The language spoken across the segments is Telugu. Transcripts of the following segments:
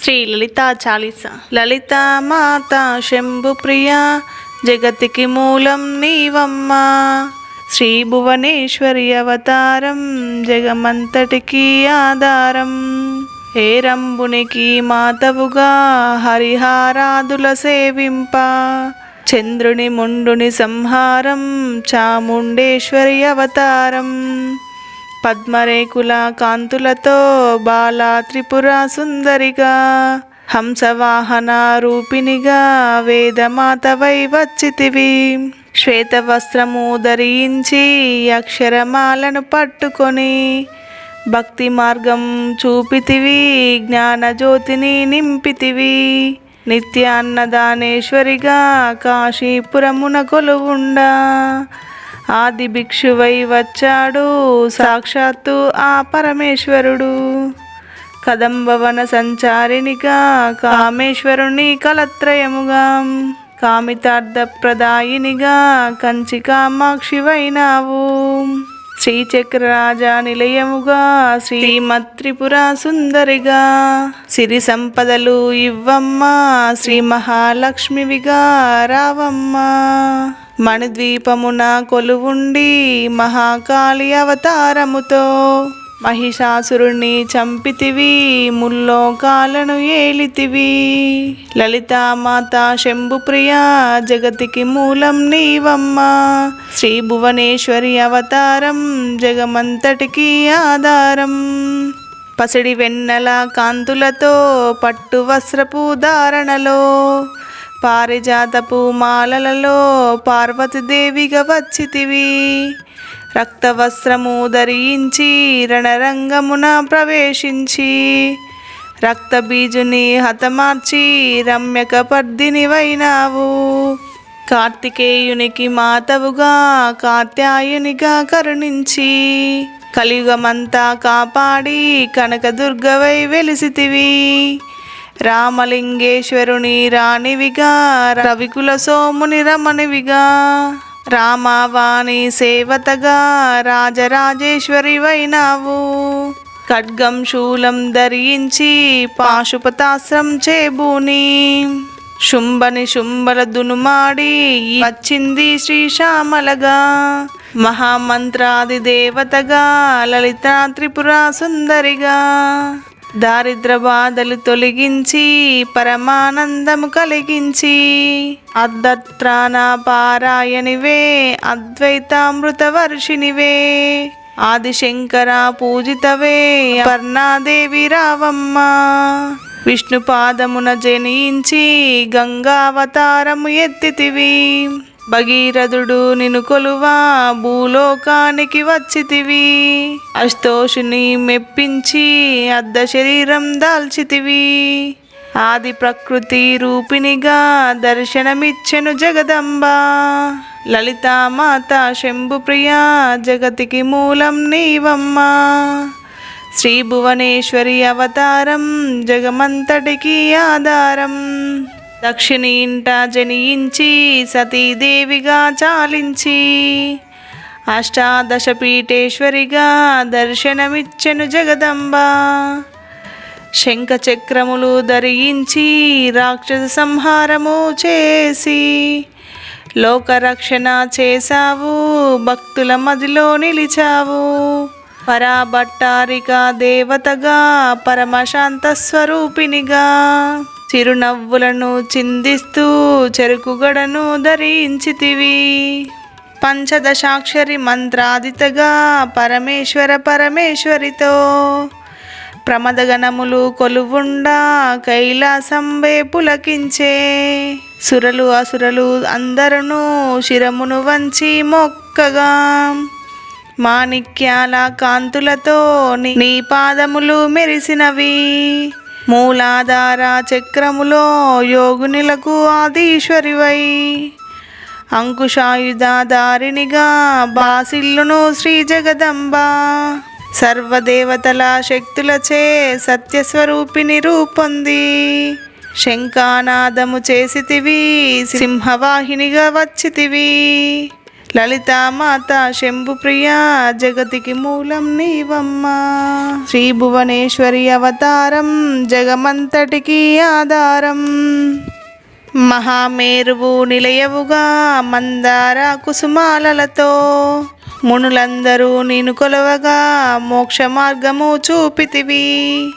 శ్రీ లలితా చాలీస. లలితా మాత శంభు ప్రియా, జగతికి మూలం నీవమ్మా. శ్రీ భువనేశ్వరి అవతారం, జగమంతటికి ఆధారం. హేరంబునికి మాతవుగా హరిహారాదుల సేవింప, చంద్రుని ముండుని సంహారం చాముండేశ్వరి అవతారం. పద్మరేకుల కాంతులతో బాలా త్రిపుర సుందరిగా, హంసవాహన రూపిణిగా వేదమాతవై వచ్చితివి. శ్వేత వస్త్రము ధరించి అక్షరమాలను పట్టుకొని, భక్తి మార్గం చూపితివి, జ్ఞానజ్యోతిని నింపితివి. నిత్య అన్నదానేశ్వరిగా కాశీపురమున కొలువుండా, ఆది భిక్షువై వచ్చాడు సాక్షాత్తు ఆ పరమేశ్వరుడు. కదంబవన సంచారినిగా కామేశ్వరుని కలత్రయముగా, కామితార్థప్రదాయినిగా కంచి కామాక్షివైనావు. శ్రీచక్రరాజ నిలయముగా శ్రీమత్రిపుర సుందరిగా, సిరి సంపదలు ఇవ్వమ్మా శ్రీ మహాలక్ష్మివిగా రావమ్మా. మణిద్వీపమున కొలువుండి మహాకాళి అవతారముతో, మహిషాసురుణ్ణి చంపితివి, ముల్లోకాలను ఏలితివి. లలితామాత శంభుప్రియా, జగతికి మూలం నీవమ్మా. శ్రీ భువనేశ్వరి అవతారం, జగమంతటికి ఆధారం. పసిడి వెన్నెల కాంతులతో పట్టు వస్త్రపు ధారణలో, పారిజాతపు మాలలలో పార్వతీదేవిగా వచ్చితివి. రక్తవస్త్రము ధరించి రణరంగమున ప్రవేశించి, రక్తబీజుని హతమార్చి రమ్యక పర్దినివైనావు. కార్తికేయునికి మాతవుగా కాత్యాయునిగా కరుణించి, కలియుగమంతా కాపాడి కనకదుర్గవై వెలిసితివి. రామలింగేశ్వరుని రాణివిగా, రవికుల సోముని రమణివిగా, రామవాణి సేవతగా రాజరాజేశ్వరి వైనావు. ఖడ్గం శూలం ధరించి పాశుపతాస్త్రం చేబూని, శుంభని శుంభల దునుమాడి వచ్చింది శ్రీశ్యామలగా. మహామంత్రాది దేవతగా లలితా త్రిపుర సుందరిగా, దారిద్ర బాధలు తొలగించి పరమానందము కలిగించి, అర్ధత్రాణ పారాయణివే అద్వైతామృత వర్షినివే. ఆదిశంకర పూజితవే అపర్ణాదేవి రావమ్మా. విష్ణు పాదమున జనించి గంగావతారము ఎత్తితివి. భగీరథుడు నిన్ను కొలువా భూలోకానికి వచ్చితివి. అష్టోషుని మెప్పించి అర్ధ శరీరం దాల్చితివి. ఆది ప్రకృతి రూపిణిగా దర్శనమిచ్చెను జగదంబ. లలితామాత శంభుప్రియా, జగతికి మూలం నీవమ్మా. శ్రీ భువనేశ్వరి అవతారం, జగమంతటికి ఆధారం. దక్షిణి ఇంట జనించి సతీదేవిగా చాలించి, అష్టాదశ పీఠేశ్వరిగా దర్శనమిచ్చెను జగదంబ. శంఖచక్రములు ధరించి రాక్షస సంహారము చేసి, లోకరక్షణ చేశావు, భక్తుల మదిలో నిలిచావు. పరాభట్టారిక దేవతగా, పరమశాంత స్వరూపినిగా, చిరునవ్వులను చిందిస్తూ చెరుకుగడను ధరించితివి. పంచదశాక్షరి మంత్రాదితగా పరమేశ్వర పరమేశ్వరితో, ప్రమదగణములు కొలువుండా కైలాసంబే పులకించే. సురలు అసురలు అందరును శిరమును వంచి మొక్కగా, మాణిక్యాల కాంతులతో నీ పాదములు మెరిసినవి. మూలాధార చక్రములో యోగునిలకు ఆదీశ్వరివై, అంకుశాయుధారినిగా బాసిల్లును శ్రీ జగదంబ. సర్వదేవతల శక్తులచే సత్యస్వరూపిణి రూపొంది, శంఖానాదము చేసితివి, సింహవాహినిగా వచ్చితివి. లలితామాత శంభుప్రియ జగతికి మూలం నీవమ్మ. శ్రీ భువనేశ్వరి అవతారం జగమంతటికి ఆధారం. మహామేరువు నిలయవుగా మందార కుసుమాలతో మునులందరూ నిన్ను కొలవగా మోక్ష మార్గము చూపితివి.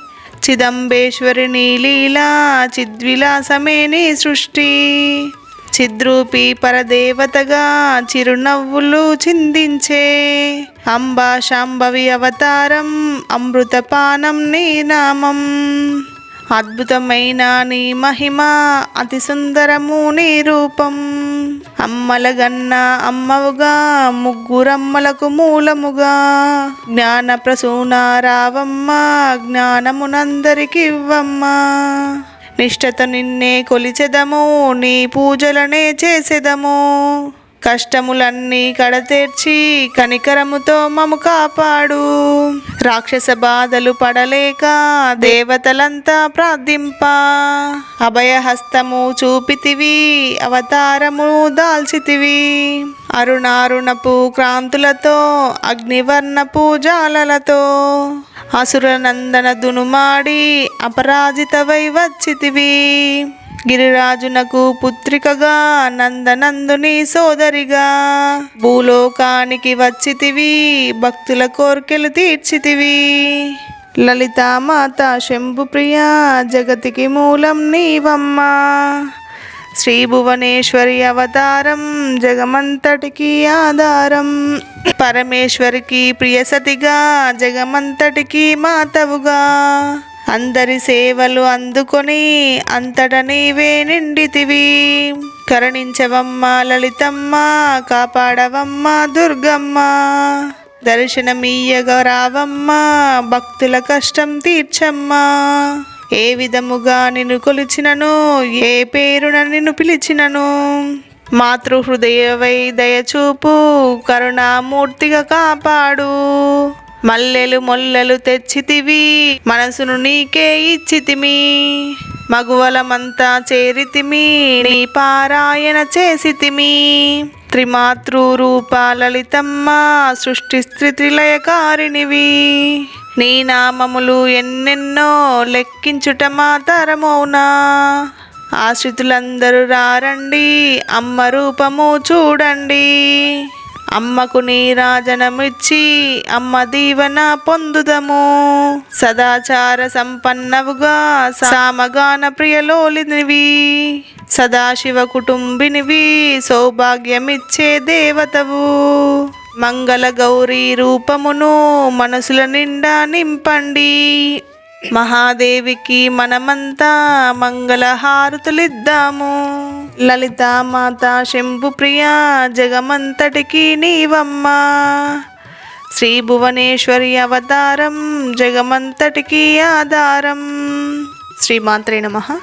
చిదంబేశ్వరి నీ లీలా చిద్విలాసమే నీ సృష్టి. చిద్రూపి పరదేవతగా చిరునవ్వులు చిందించే అంబా శాంభవి అవతారం అమృతపానం నీ నామం. అద్భుతమైన నీ మహిమ అతి సుందరము నీ రూపం. అమ్మలగన్న అమ్మవుగా ముగ్గురమ్మలకు మూలముగా జ్ఞాన ప్రసూన రావమ్మ జ్ఞానమునందరికి ఇవ్వమ్మ. నిష్టత నిన్నే కొలిచెదము నీ పూజలనే చేసెదము. కష్టములన్నీ కడతేర్చి కనికరముతో మము కాపాడు. రాక్షస బాధలు పడలేక దేవతలంతా ప్రార్థింప అభయహస్తము చూపితివి అవతారము దాల్చితివి. అరుణారుణపు క్రాంతులతో అగ్నివర్ణపు జాలలతో అసురనందన దునుమాడి అపరాజితవై వచ్చితివి. గిరిరాజునకు పుత్రికగా నందనందుని సోదరిగా భూలోకానికి వచ్చితివి భక్తుల కోర్కెలు తీర్చితివి. లలితామాత శంభుప్రియ జగతికి మూలం నీవమ్మ. శ్రీ భువనేశ్వరి అవతారం జగమంతటికి ఆధారం. పరమేశ్వరికి ప్రియసతిగా జగమంతటికి మాతవుగా అందరి సేవలు అందుకొని అంతట నీవే నిండితివి. కరుణించవమ్మ లలితమ్మ కాపాడవమ్మ దుర్గమ్మ. దర్శనమీయగ రావమ్మ భక్తుల కష్టం తీర్చమ్మా. ఏ విధముగా నిన్ను కొలిచినను ఏ పేరున నిన్ను పిలిచినను మాతృహృదయవై దయచూపు కరుణామూర్తిగా కాపాడు. మల్లెలు మొల్లలు తెచ్చితివి మనసును నీకే ఇచ్చితిమి. మగువలమంతా చేరితిమి నీ పారాయణ చేసితిమి. త్రిమాతృ రూప లలితమ్మ సృష్టి స్థితి లయకారిణివి. నీ నామములు ఎన్నెన్నో లెక్కించుట మాతరమౌనా. ఆశ్రితులందరూ రారండి అమ్మ రూపము చూడండి. అమ్మకు నీరాజనమిచ్చి అమ్మ దీవెన పొందుదము. సదాచార సంపన్నవుగా సామగాన ప్రియలోలినివి. సదాశివ కుటుంబినివి సౌభాగ్యమిచ్చే దేవతవు. మంగళ గౌరీ రూపమును మనసుల నిండా నింపండి. మహాదేవికి మనమంతా మంగళహారతులిద్దాము. లలితామాత శంభుప్రియ జగమంతటికి నీవమ్మ. శ్రీ భువనేశ్వరి అవతారం జగమంతటికి ఆధారం. శ్రీమాత్రే నమః.